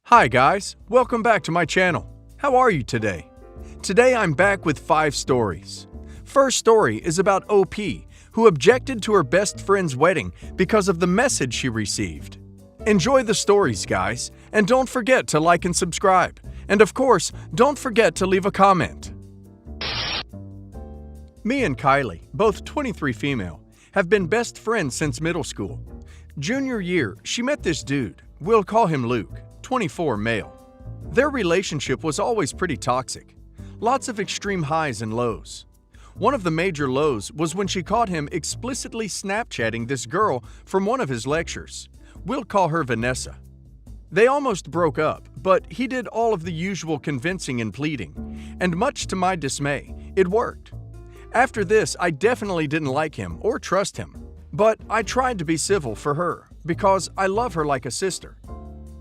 Hi guys, welcome back to my channel. How are you today? Today I'm back with 5 stories. First story is about OP, who objected to her best friend's wedding because of the message she received. Enjoy the stories, guys, and don't forget to like and subscribe. And of course, don't forget to leave a comment. Me and Kylie, both 23 female, have been best friends since middle school. Junior year, she met this dude, we'll call him Luke, 24 male. Their relationship was always pretty toxic. Lots of extreme highs and lows. One of the major lows was when she caught him explicitly Snapchatting this girl from one of his lectures. We'll call her Vanessa. They almost broke up, but he did all of the usual convincing and pleading, and much to my dismay, it worked. After this, I definitely didn't like him or trust him, but I tried to be civil for her because I love her like a sister.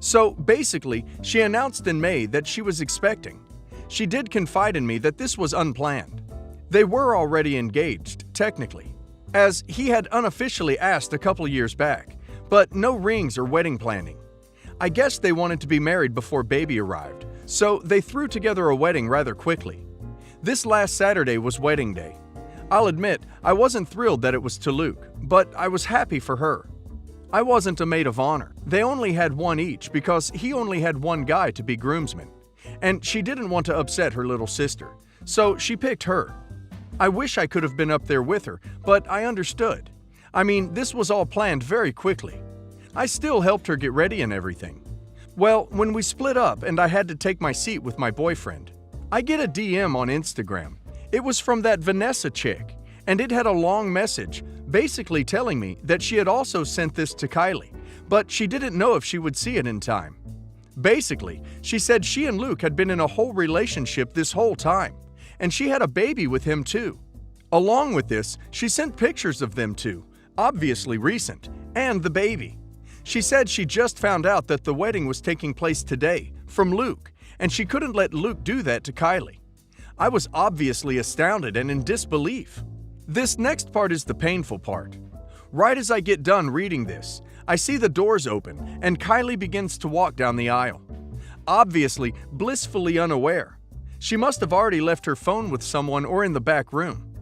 So basically, she announced in May that she was expecting. She did confide in me that this was unplanned. They were already engaged, technically, as he had unofficially asked a couple years back, but no rings or wedding planning. I guess they wanted to be married before baby arrived, so they threw together a wedding rather quickly. This last Saturday was wedding day. I'll admit, I wasn't thrilled that it was to Luke, but I was happy for her. I wasn't a maid of honor. They only had one each because he only had one guy to be groomsman, and she didn't want to upset her little sister, so she picked her. I wish I could have been up there with her, but I understood. I mean, this was all planned very quickly. I still helped her get ready and everything. Well, when we split up and I had to take my seat with my boyfriend, I get a DM on Instagram. It was from that Vanessa chick, and it had a long message basically telling me that she had also sent this to Kylie, but she didn't know if she would see it in time. Basically, she said she and Luke had been in a whole relationship this whole time, and she had a baby with him too. Along with this, she sent pictures of them two, obviously recent, and the baby. She said she just found out that the wedding was taking place today, from Luke, and she couldn't let Luke do that to Kylie. I was obviously astounded and in disbelief. This next part is the painful part. Right as I get done reading this, I see the doors open and Kylie begins to walk down the aisle. Obviously, blissfully unaware. She must have already left her phone with someone or in the back room.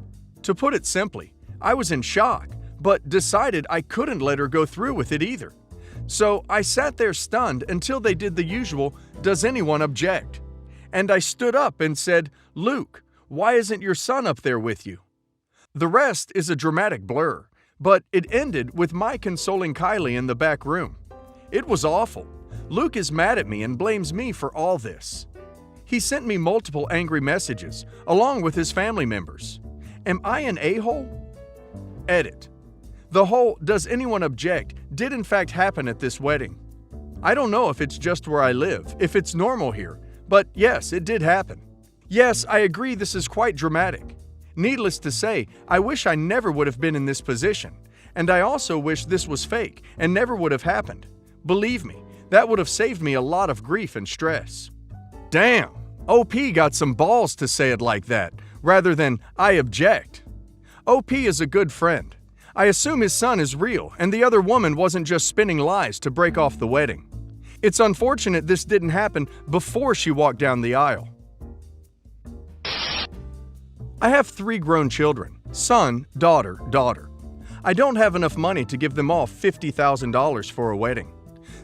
To put it simply, I was in shock, but decided I couldn't let her go through with it either. So I sat there stunned until they did the usual, "Does anyone object?" And I stood up and said, "Luke, why isn't your son up there with you?" The rest is a dramatic blur, but it ended with my consoling Kylie in the back room. It was awful. Luke is mad at me and blames me for all this. He sent me multiple angry messages, along with his family members. Am I an a-hole? Edit. The whole "does anyone object" did in fact happen at this wedding. I don't know if it's just where I live, if it's normal here, but yes, it did happen. Yes, I agree this is quite dramatic. Needless to say, I wish I never would have been in this position, and I also wish this was fake and never would have happened. Believe me, that would have saved me a lot of grief and stress. Damn, OP got some balls to say it like that, rather than "I object." OP is a good friend. I assume his son is real and the other woman wasn't just spinning lies to break off the wedding. It's unfortunate this didn't happen before she walked down the aisle. I have 3 grown children, son, daughter, daughter. I don't have enough money to give them all $50,000 for a wedding.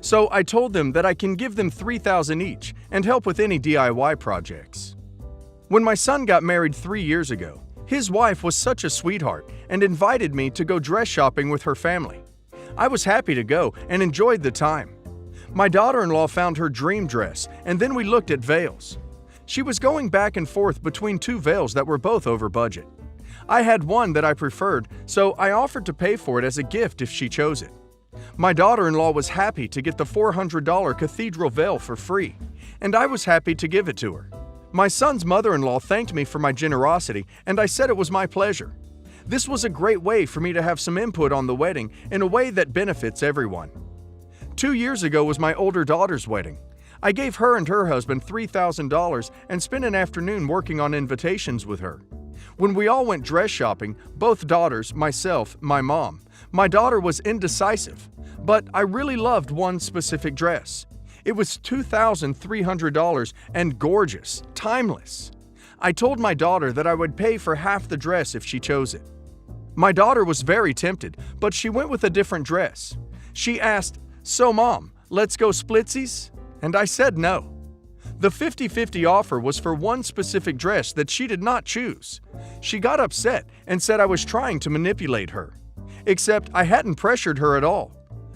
So I told them that I can give them $3,000 each and help with any DIY projects. When my son got married 3 years ago, his wife was such a sweetheart and invited me to go dress shopping with her family. I was happy to go and enjoyed the time. My daughter-in-law found her dream dress and then we looked at veils. She was going back and forth between 2 veils that were both over budget. I had one that I preferred, so I offered to pay for it as a gift if she chose it. My daughter-in-law was happy to get the $400 cathedral veil for free, and I was happy to give it to her. My son's mother-in-law thanked me for my generosity, and I said it was my pleasure. This was a great way for me to have some input on the wedding in a way that benefits everyone. 2 years ago was my older daughter's wedding. I gave her and her husband $3,000 and spent an afternoon working on invitations with her. When we all went dress shopping, both daughters, myself, my mom, my daughter was indecisive, but I really loved one specific dress. It was $2,300 and gorgeous, timeless. I told my daughter that I would pay for half the dress if she chose it. My daughter was very tempted, but she went with a different dress. She asked, "So Mom, let's go splitsies?" And I said no. The 50-50 offer was for one specific dress that she did not choose. She got upset and said I was trying to manipulate her. Except I hadn't pressured her at all.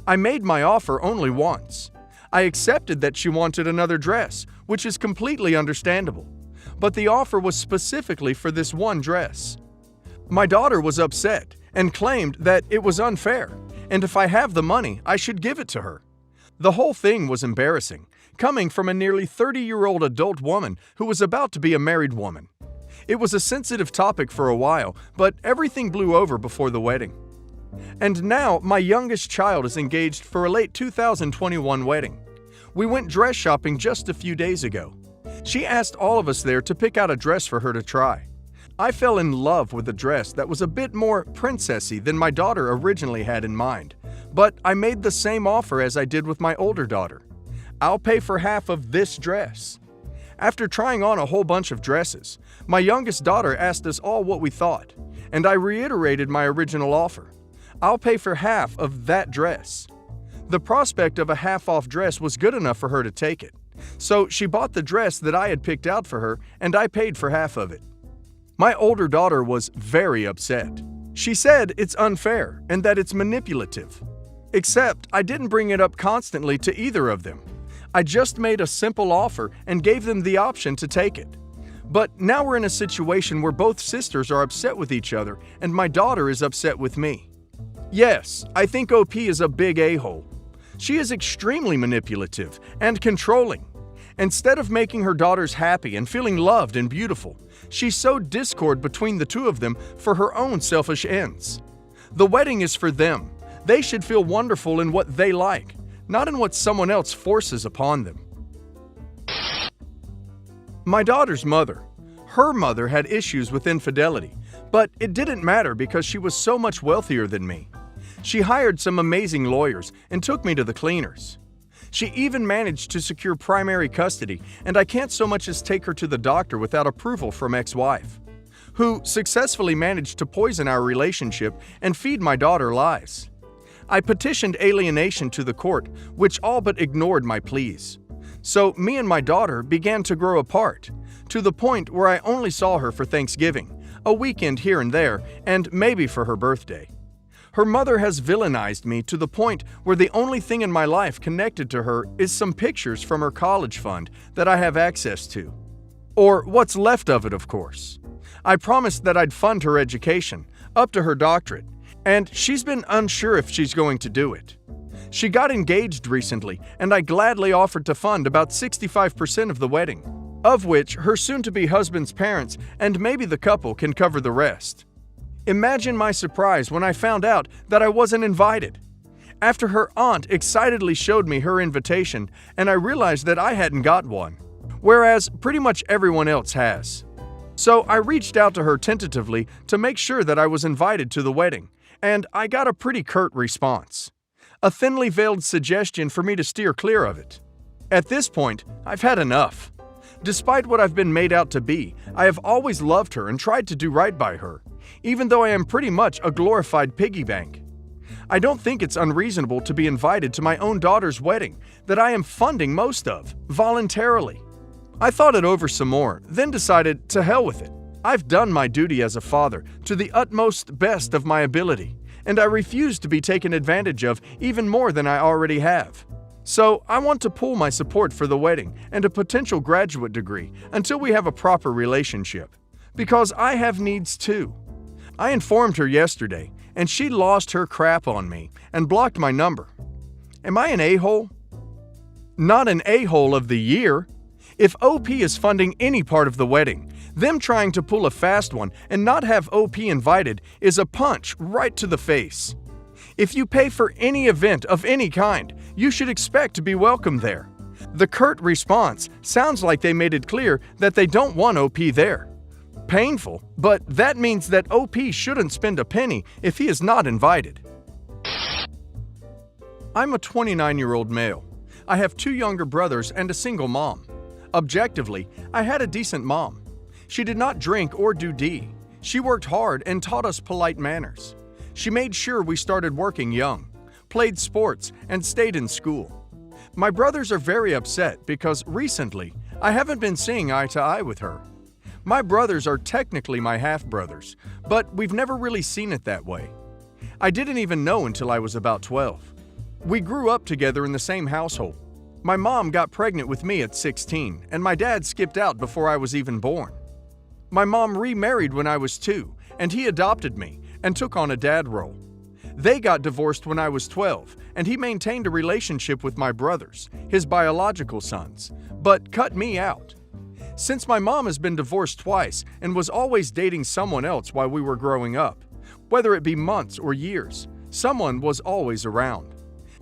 I made my offer only once. I accepted that she wanted another dress, which is completely understandable. But the offer was specifically for this one dress. My daughter was upset and claimed that it was unfair, and if I have the money, I should give it to her. The whole thing was embarrassing, coming from a nearly 30-year-old adult woman who was about to be a married woman. It was a sensitive topic for a while, but everything blew over before the wedding. And now my youngest child is engaged for a late 2021 wedding. We went dress shopping just a few days ago. She asked all of us there to pick out a dress for her to try. I fell in love with a dress that was a bit more princessy than my daughter originally had in mind, but I made the same offer as I did with my older daughter. I'll pay for half of this dress. After trying on a whole bunch of dresses, my youngest daughter asked us all what we thought, and I reiterated my original offer. I'll pay for half of that dress. The prospect of a half-off dress was good enough for her to take it, so she bought the dress that I had picked out for her, and I paid for half of it. My older daughter was very upset. She said it's unfair and that it's manipulative. Except I didn't bring it up constantly to either of them. I just made a simple offer and gave them the option to take it. But now we're in a situation where both sisters are upset with each other and my daughter is upset with me. Yes, I think OP is a big a-hole. She is extremely manipulative and controlling. Instead of making her daughters happy and feeling loved and beautiful, she sowed discord between the two of them for her own selfish ends. The wedding is for them. They should feel wonderful in what they like, not in what someone else forces upon them. My daughter's mother. Her mother had issues with infidelity, but it didn't matter because she was so much wealthier than me. She hired some amazing lawyers and took me to the cleaners. She even managed to secure primary custody, and I can't so much as take her to the doctor without approval from ex-wife, who successfully managed to poison our relationship and feed my daughter lies. I petitioned alienation to the court, which all but ignored my pleas. So me and my daughter began to grow apart, to the point where I only saw her for Thanksgiving, a weekend here and there, and maybe for her birthday. Her mother has villainized me to the point where the only thing in my life connected to her is some pictures from her college fund that I have access to. Or what's left of it, of course. I promised that I'd fund her education, up to her doctorate, and she's been unsure if she's going to do it. She got engaged recently, and I gladly offered to fund about 65% of the wedding, of which her soon-to-be husband's parents and maybe the couple can cover the rest. Imagine my surprise when I found out that I wasn't invited. After her aunt excitedly showed me her invitation, and I realized that I hadn't got one, whereas pretty much everyone else has. So I reached out to her tentatively to make sure that I was invited to the wedding, and I got a pretty curt response. A thinly veiled suggestion for me to steer clear of it. At this point, I've had enough. Despite what I've been made out to be, I have always loved her and tried to do right by her, even though I am pretty much a glorified piggy bank. I don't think it's unreasonable to be invited to my own daughter's wedding that I am funding most of, voluntarily. I thought it over some more, then decided to hell with it. I've done my duty as a father to the utmost best of my ability, and I refuse to be taken advantage of even more than I already have. So I want to pool my support for the wedding and a potential graduate degree until we have a proper relationship, because I have needs too. I informed her yesterday, and she lost her crap on me and blocked my number. Am I an a-hole? Not an a-hole of the year. If OP is funding any part of the wedding, them trying to pull a fast one and not have OP invited is a punch right to the face. If you pay for any event of any kind, you should expect to be welcome there. The curt response sounds like they made it clear that they don't want OP there. Painful, but that means that OP shouldn't spend a penny if he is not invited. I'm a 29-year-old male. I have 2 younger brothers and a single mom. Objectively, I had a decent mom. She did not drink or do D. She worked hard and taught us polite manners. She made sure we started working young, played sports, and stayed in school. My brothers are very upset because recently I haven't been seeing eye to eye with her. My brothers are technically my half-brothers, but we've never really seen it that way. I didn't even know until I was about 12. We grew up together in the same household. My mom got pregnant with me at 16, and my dad skipped out before I was even born. My mom remarried when I was 2, and he adopted me and took on a dad role. They got divorced when I was 12, and he maintained a relationship with my brothers, his biological sons, but cut me out. Since my mom has been divorced twice and was always dating someone else while we were growing up, whether it be months or years, someone was always around.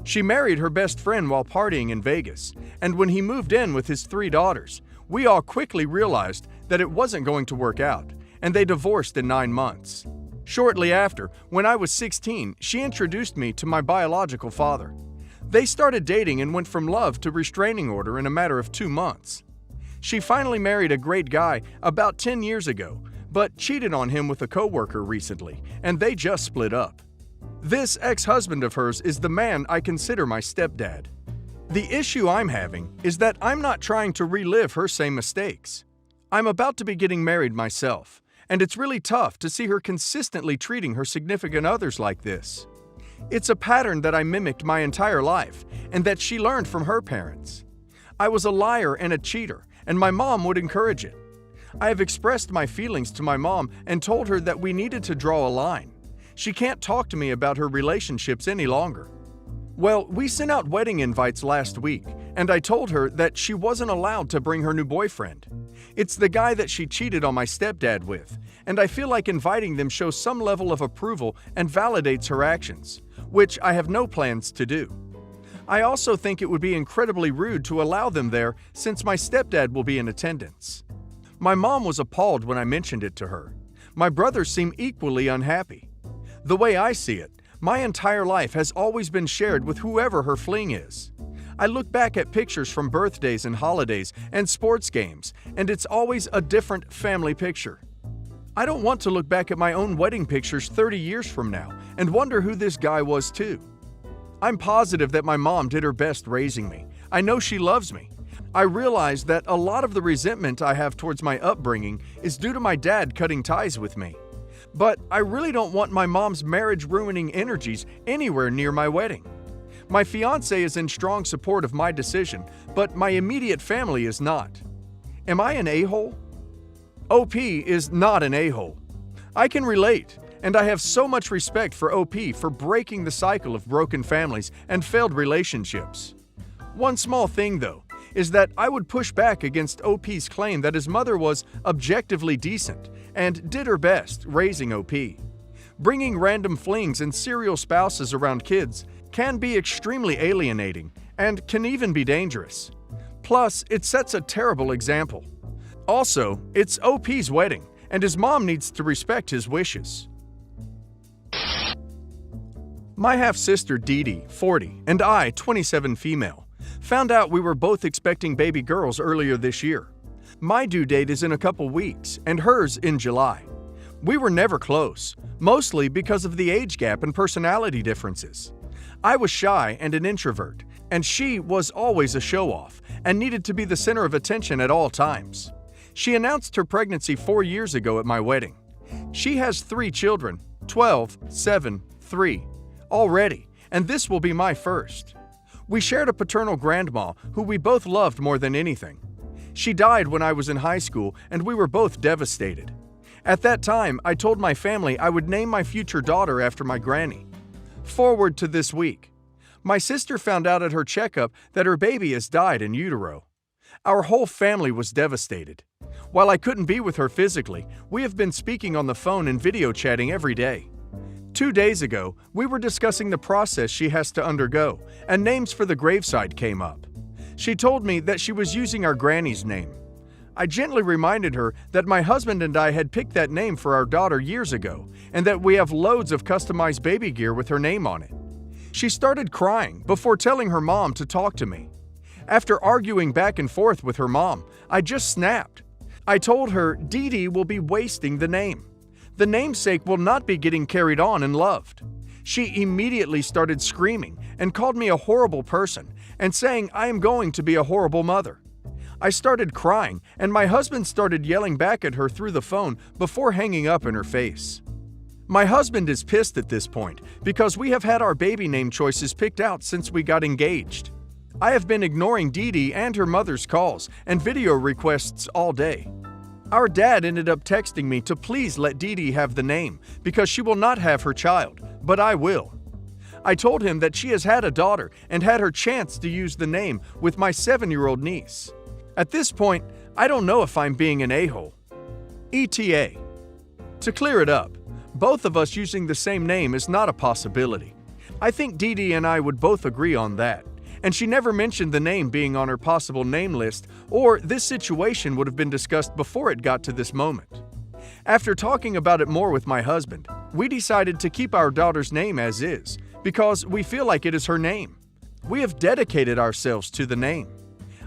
She married her best friend while partying in Vegas, and when he moved in with his 3 daughters, we all quickly realized that it wasn't going to work out, and they divorced in 9 months. Shortly after, when I was 16, she introduced me to my biological father. They started dating and went from love to restraining order in a matter of 2 months. She finally married a great guy about 10 years ago, but cheated on him with a coworker recently, and they just split up. This ex-husband of hers is the man I consider my stepdad. The issue I'm having is that I'm not trying to relive her same mistakes. I'm about to be getting married myself, and it's really tough to see her consistently treating her significant others like this. It's a pattern that I mimicked my entire life, and that she learned from her parents. I was a liar and a cheater, and my mom would encourage it. I have expressed my feelings to my mom and told her that we needed to draw a line. She can't talk to me about her relationships any longer. Well, we sent out wedding invites last week, and I told her that she wasn't allowed to bring her new boyfriend. It's the guy that she cheated on my stepdad with, and I feel like inviting them shows some level of approval and validates her actions, which I have no plans to do. I also think it would be incredibly rude to allow them there since my stepdad will be in attendance. My mom was appalled when I mentioned it to her. My brothers seem equally unhappy. The way I see it, my entire life has always been shared with whoever her fling is. I look back at pictures from birthdays and holidays and sports games, and it's always a different family picture. I don't want to look back at my own wedding pictures 30 years from now and wonder who this guy was too. I'm positive that my mom did her best raising me. I know she loves me. I realize that a lot of the resentment I have towards my upbringing is due to my dad cutting ties with me. But I really don't want my mom's marriage-ruining energies anywhere near my wedding. My fiancé is in strong support of my decision, but my immediate family is not. Am I an a-hole? OP is not an a-hole. I can relate, and I have so much respect for OP for breaking the cycle of broken families and failed relationships. One small thing, though, is that I would push back against OP's claim that his mother was objectively decent and did her best raising OP. Bringing random flings and serial spouses around kids can be extremely alienating and can even be dangerous. Plus, it sets a terrible example. Also, it's OP's wedding, and his mom needs to respect his wishes. My half-sister Dee Dee, 40, and I, 27 female, found out we were both expecting baby girls earlier this year. My due date is in a couple weeks, and hers in July. We were never close, mostly because of the age gap and personality differences. I was shy and an introvert, and she was always a show-off and needed to be the center of attention at all times. She announced her pregnancy 4 years ago at my wedding. She has 3 children, 12, 7, 3, already, and this will be my first. We shared a paternal grandma who we both loved more than anything. She died when I was in high school, and we were both devastated. At that time, I told my family I would name my future daughter after my granny. Forward to this week. My sister found out at her checkup that her baby has died in utero. Our whole family was devastated. While I couldn't be with her physically, we have been speaking on the phone and video chatting every day. 2 days ago, we were discussing the process she has to undergo, and names for the graveside came up. She told me that she was using our granny's name. I gently reminded her that my husband and I had picked that name for our daughter years ago, and that we have loads of customized baby gear with her name on it. She started crying before telling her mom to talk to me. After arguing back and forth with her mom, I just snapped. I told her Dee Dee will be wasting the name. The namesake will not be getting carried on and loved. She immediately started screaming and called me a horrible person and saying I am going to be a horrible mother. I started crying and my husband started yelling back at her through the phone before hanging up in her face. My husband is pissed at this point because we have had our baby name choices picked out since we got engaged. I have been ignoring Dee Dee and her mother's calls and video requests all day. Our dad ended up texting me to please let Dee Dee have the name because she will not have her child, but I will. I told him that she has had a daughter and had her chance to use the name with my 7-year-old niece. At this point, I don't know if I'm being an a-hole. ETA. To clear it up, both of us using the same name is not a possibility. I think Dee Dee and I would both agree on that, and she never mentioned the name being on her possible name list, or this situation would have been discussed before it got to this moment. After talking about it more with my husband, we decided to keep our daughter's name as is, because we feel like it is her name. We have dedicated ourselves to the name.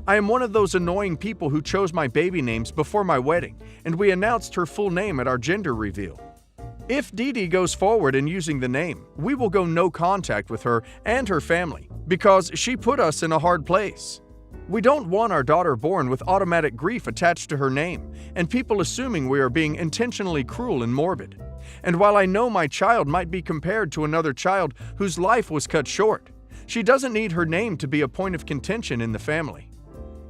I am one of those annoying people who chose my baby names before my wedding, and we announced her full name at our gender reveal. If Dee Dee goes forward in using the name, we will go no contact with her and her family because she put us in a hard place. We don't want our daughter born with automatic grief attached to her name and people assuming we are being intentionally cruel and morbid. And while I know my child might be compared to another child whose life was cut short, she doesn't need her name to be a point of contention in the family.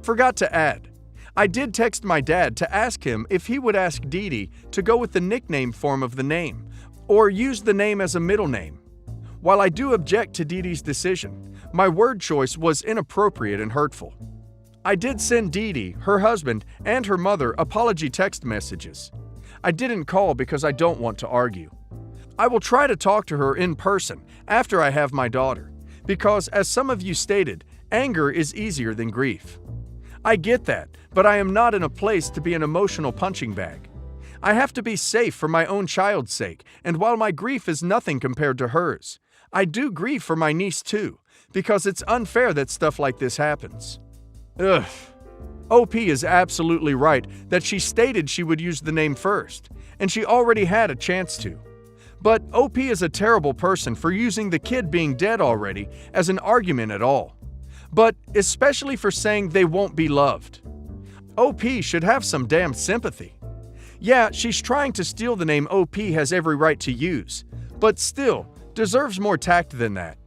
Forgot to add, I did text my dad to ask him if he would ask Dee Dee to go with the nickname form of the name, or use the name as a middle name. While I do object to Dee Dee's decision, my word choice was inappropriate and hurtful. I did send Dee Dee, her husband, and her mother apology text messages. I didn't call because I don't want to argue. I will try to talk to her in person after I have my daughter, because as some of you stated, anger is easier than grief. I get that, but I am not in a place to be an emotional punching bag. I have to be safe for my own child's sake, and while my grief is nothing compared to hers, I do grieve for my niece too, because it's unfair that stuff like this happens. Ugh. OP is absolutely right that she stated she would use the name first, and she already had a chance to. But OP is a terrible person for using the kid being dead already as an argument at all. But especially for saying they won't be loved. OP should have some damn sympathy. Yeah, she's trying to steal the name OP has every right to use, but still deserves more tact than that.